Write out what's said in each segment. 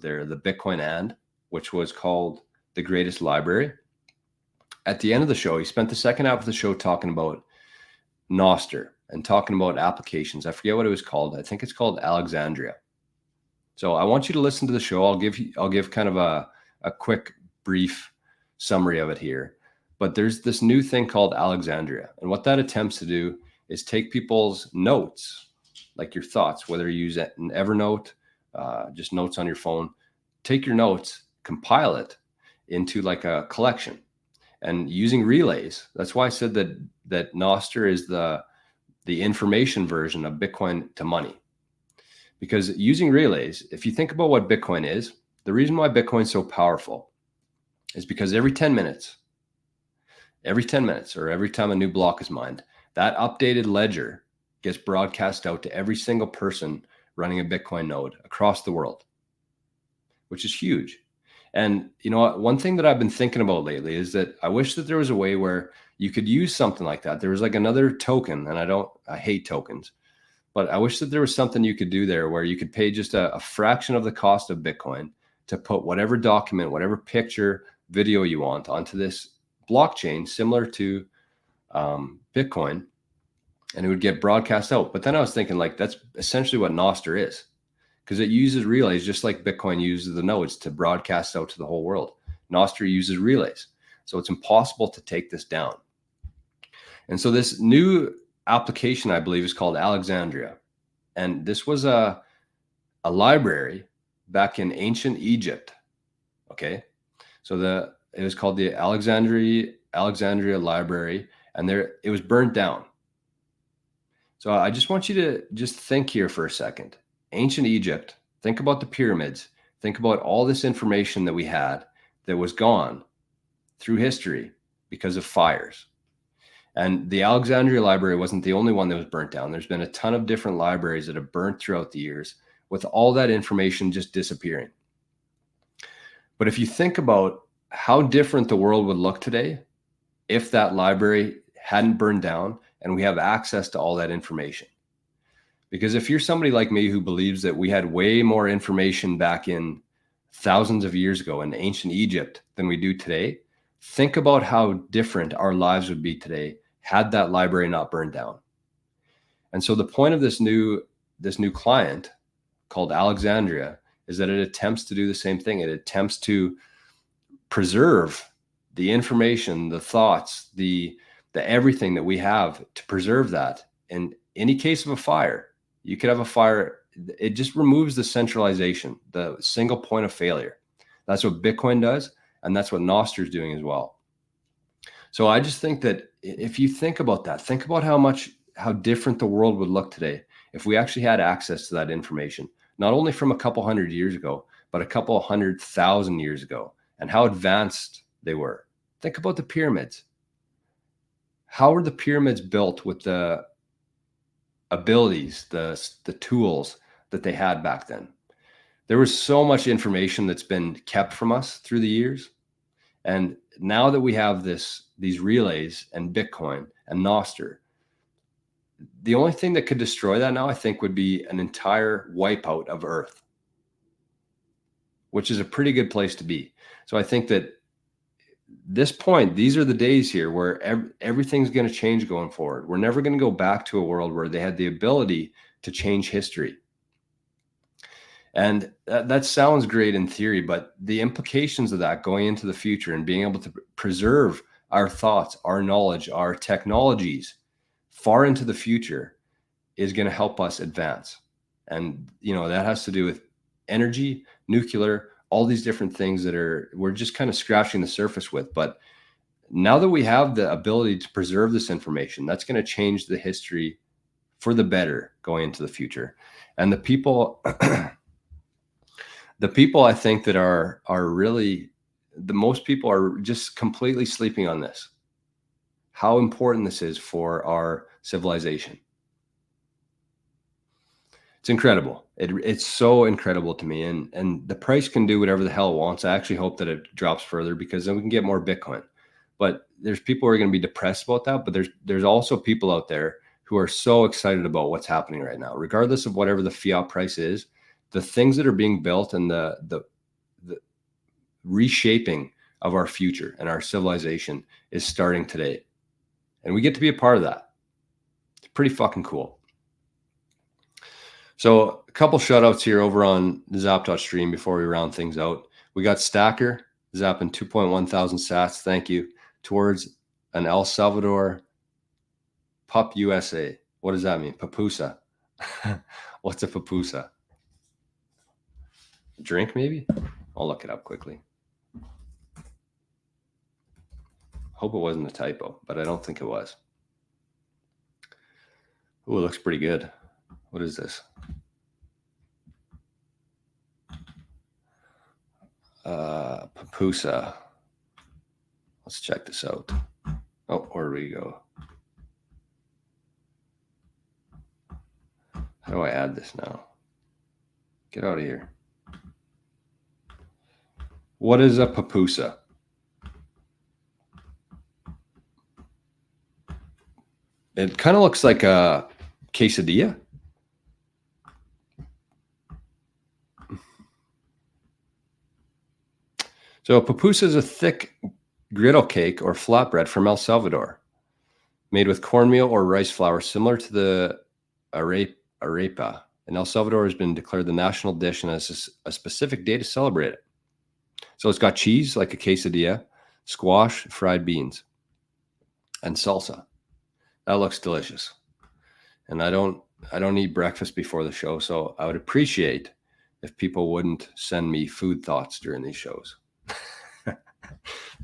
there, the Bitcoin which was called The Greatest Library. At the end of the show, he spent the second half of the show talking about Noster and talking about applications. I forget what it was called. I think it's called Alexandria. So I want you to listen to the show. I'll give kind of a quick, brief summary of it here. But there's this new thing called Alexandria. And what that attempts to do is take people's notes, like your thoughts, whether you use an Evernote, just notes on your phone, take your notes, compile it into like a collection. And using relays, that's why I said that Noster is the information version of Bitcoin to money. Because using relays, if you think about what Bitcoin is, the reason why Bitcoin is so powerful is because every 10 minutes, or every time a new block is mined, that updated ledger gets broadcast out to every single person running a Bitcoin node across the world, which is huge. And you know, one thing that I've been thinking about lately is that I wish that there was a way where you could use something like that. There was like another token, and I hate tokens, but I wish that there was something you could do there where you could pay just a fraction of the cost of Bitcoin to put whatever document, whatever picture, video you want onto this blockchain similar to Bitcoin, and it would get broadcast out. But then I was thinking, like, that's essentially what Noster is, because it uses relays just like Bitcoin uses the nodes to broadcast out to the whole world. Noster uses relays. So it's impossible to take this down. And so this new application, I believe, is called Alexandria. And this was a library back in ancient Egypt. Okay. So it was called the Alexandria Library, and it was burnt down. So I just want you to just think here for a second. Ancient Egypt, think about the pyramids, think about all this information that we had that was gone through history because of fires. And the Alexandria Library wasn't the only one that was burnt down. There's been a ton of different libraries that have burnt throughout the years with all that information just disappearing. But if you think about how different the world would look today if that library hadn't burned down and we have access to all that information. Because if you're somebody like me who believes that we had way more information back in thousands of years ago in ancient Egypt than we do today, think about how different our lives would be today had that library not burned down. And so the point of this new client called Alexandria is that it attempts to do the same thing. It attempts to preserve the information, the thoughts, the everything that we have, to preserve that. In any case of a fire, you could have a fire. It just removes the centralization, the single point of failure. That's what Bitcoin does. And that's what Noster is doing as well. So I just think that if you think about that, think about how different the world would look today if we actually had access to that information, not only from a couple hundred years ago, but a couple 100,000 years ago, and how advanced they were. Think about the pyramids. How were the pyramids built with the abilities, the tools that they had back then? There was so much information that's been kept from us through the years. And now that we have these relays and Bitcoin and Noster, the only thing that could destroy that now, I think, would be an entire wipeout of Earth, which is a pretty good place to be. So I think that this point, these are the days here where everything's going to change going forward. We're never going to go back to a world where they had the ability to change history. And that sounds great in theory, but the implications of that going into the future and being able to preserve our thoughts, our knowledge, our technologies far into the future is going to help us advance. And, you know, that has to do with energy, nuclear, all these different things that we're just kind of scratching the surface with. But now that we have the ability to preserve this information, that's going to change the history for the better going into the future. And the people, I think that are really, the most people are just completely sleeping on this, how important this is for our civilization. It's incredible. It's so incredible to me. And the price can do whatever the hell it wants. I actually hope that it drops further, because then we can get more Bitcoin. But there's people who are going to be depressed about that. But there's also people out there who are so excited about what's happening right now, regardless of whatever the fiat price is. The things that are being built and the reshaping of our future and our civilization is starting today. And we get to be a part of that. It's pretty fucking cool. So a couple shout outs here over on the Zap.stream before we round things out. We got Stacker zapping 2.1 thousand sats. Thank you. Towards an El Salvador Pup USA. What does that mean? Papusa. What's a papusa? A drink, maybe? I'll look it up quickly. Hope it wasn't a typo, but I don't think it was. Ooh, it looks pretty good. What is this? Papusa. Let's check this out. Oh, where do we go? How do I add this now? Get out of here. What is a papusa? It kind of looks like a quesadilla. So a pupusa is a thick griddle cake or flatbread from El Salvador, made with cornmeal or rice flour, similar to the arepa. And El Salvador has been declared the national dish and has a specific day to celebrate it. So it's got cheese, like a quesadilla, squash, fried beans, and salsa. That looks delicious. And I don't eat breakfast before the show, so I would appreciate if people wouldn't send me food thoughts during these shows.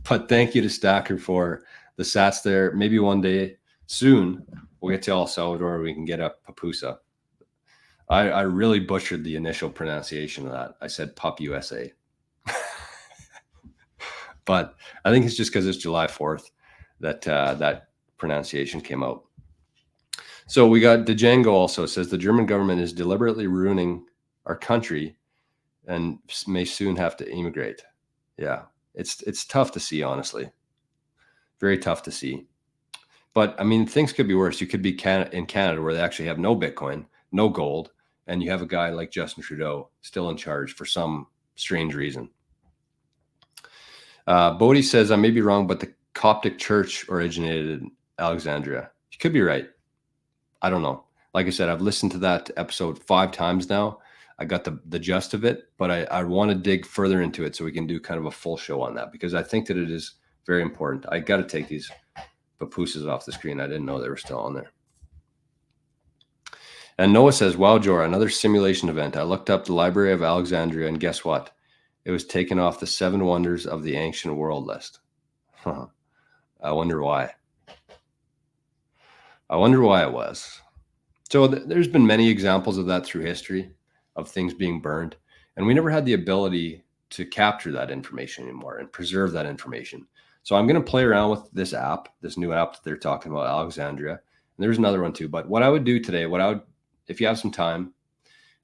But thank you to Stacker for the sats there. Maybe one day soon we'll get to El Salvador. We can get a papusa. I really butchered the initial pronunciation of that. I said Pup USA. But I think it's just because it's July 4th that that pronunciation came out. So we got Django also says the German government is deliberately ruining our country and may soon have to immigrate. Yeah, it's tough to see, honestly. Very tough to see. But I mean, things could be worse. You could be in Canada where they actually have no Bitcoin, no gold, and you have a guy like Justin Trudeau still in charge for some strange reason. Bodhi says, I may be wrong, but the Coptic Church originated in Alexandria. You could be right. I don't know. Like I said, I've listened to that episode 5 times now. I got the gist of it, but I want to dig further into it so we can do kind of a full show on that, because I think that it is very important. I got to take these papusas off the screen. I didn't know they were still on there. And Noah says, wow, Jorah, another simulation event. I looked up the Library of Alexandria, and guess what? It was taken off the 7 wonders of the ancient world list. I wonder why. I wonder why it was. So there's been many examples of that through history, of things being burned. And we never had the ability to capture that information anymore and preserve that information. So I'm going to play around with this app, this new app that they're talking about, Alexandria. And there's another one too. But what I would do today, if you have some time,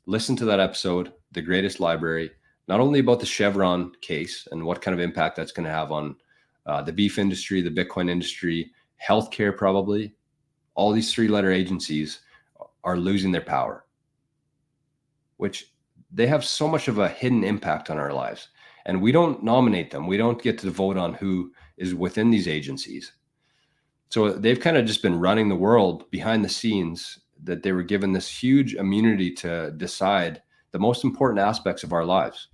listen to that episode, The Greatest Library, not only about the Chevron case and what kind of impact that's going to have on the beef industry, the Bitcoin industry, healthcare, probably. All these 3-letter agencies are losing their power, which they have so much of a hidden impact on our lives. And we don't nominate them. We don't get to vote on who is within these agencies. So they've kind of just been running the world behind the scenes, that they were given this huge immunity to decide the most important aspects of our lives.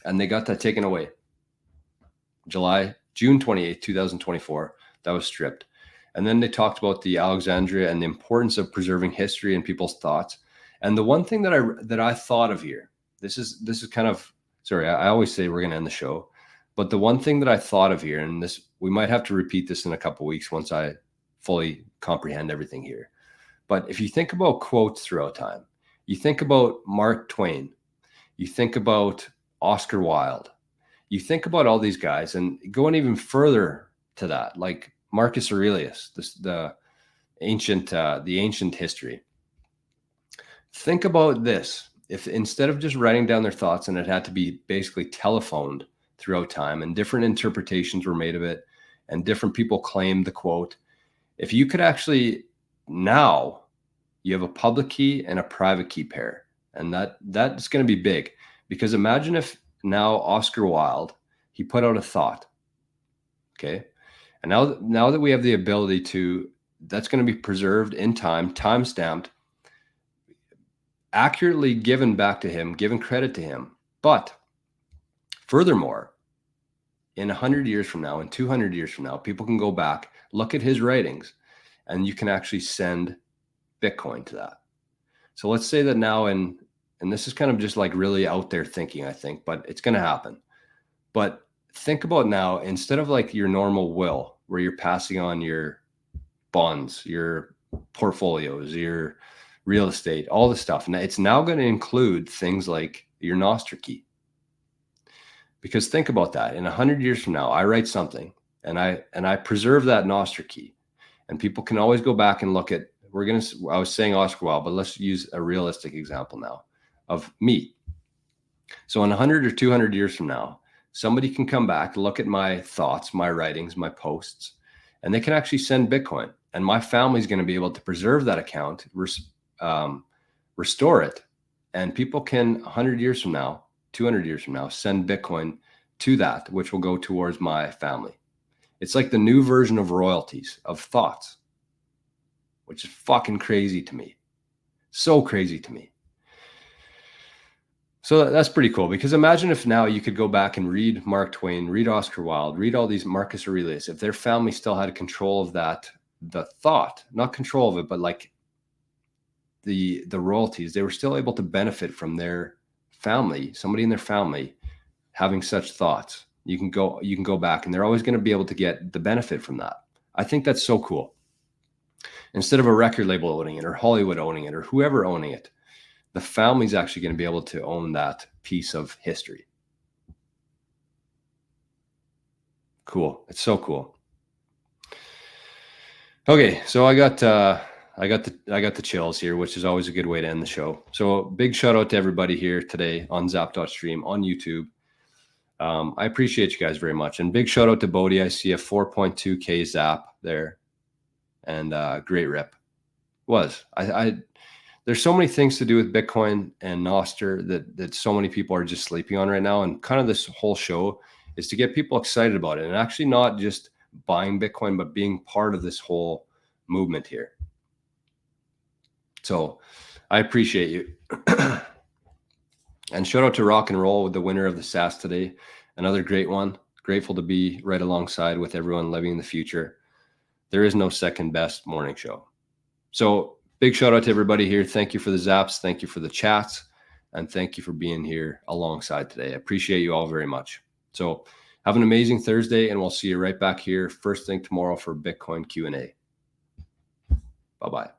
And they got that taken away. June 28th, 2024, that was stripped. And then they talked about the Alexandria and the importance of preserving history and people's thoughts. And the one thing that I thought of here, this is kind of, sorry, I always say we're going to end the show, but the one thing that I thought of here, and this, we might have to repeat this in a couple of weeks once I fully comprehend everything here. But if you think about quotes throughout time, you think about Mark Twain, you think about Oscar Wilde, you think about all these guys, and going even further to that, like Marcus Aurelius, the ancient history. Think about this. If instead of just writing down their thoughts, and it had to be basically telephoned throughout time, and different interpretations were made of it, and different people claimed the quote, if you could actually, now you have a public key and a private key pair. And that's going to be big, because imagine if now Oscar Wilde, he put out a thought. Okay. And now that we have the ability to, that's going to be preserved in time stamped, accurately given back to him, given credit to him. But furthermore, in 100 years from now, in 200 years from now, people can go back, look at his writings, and you can actually send Bitcoin to that. So let's say that now, and this is kind of just like really out there thinking, I think, but it's going to happen. But think about now, instead of like your normal will, where you're passing on your bonds, your portfolios, your real estate, all the stuff, and it's now going to include things like your Noster key. Because think about that. In 100 years from now, I write something and I preserve that Noster key, and people can always go back and look at, I was saying Oscar Wilde, but let's use a realistic example now of me. So in 100 or 200 years from now, somebody can come back, look at my thoughts, my writings, my posts, and they can actually send Bitcoin. And my family's going to be able to preserve that account, restore it. And people can 100 years from now, 200 years from now, send Bitcoin to that, which will go towards my family. It's like the new version of royalties, of thoughts, which is fucking crazy to me. So crazy to me. So that's pretty cool, because imagine if now you could go back and read Mark Twain, read Oscar Wilde, read all these Marcus Aurelius, if their family still had control of that, the thought, not control of it, but like the royalties, they were still able to benefit from their family, somebody in their family having such thoughts. You can go back, and they're always going to be able to get the benefit from that. I think that's so cool. Instead of a record label owning it, or Hollywood owning it, or whoever owning it, the family's actually going to be able to own that piece of history. Cool. It's so cool. Okay, so I got the chills here, which is always a good way to end the show. So big shout out to everybody here today on Zap.stream, on YouTube. I appreciate you guys very much. And big shout out to Bodhi. I see a 4.2K Zap there, and great rip. There's so many things to do with Bitcoin and Noster that so many people are just sleeping on right now. And kind of this whole show is to get people excited about it, and actually not just buying Bitcoin, but being part of this whole movement here. So I appreciate you. And shout out to Rock and Roll, with the winner of the SAS today. Another great one. Grateful to be right alongside with everyone living in the future. There is no second best morning show. So big shout out to everybody here. Thank you for the zaps. Thank you for the chats. And thank you for being here alongside today. I appreciate you all very much. So have an amazing Thursday, and we'll see you right back here first thing tomorrow for Bitcoin Q&A. Bye-bye.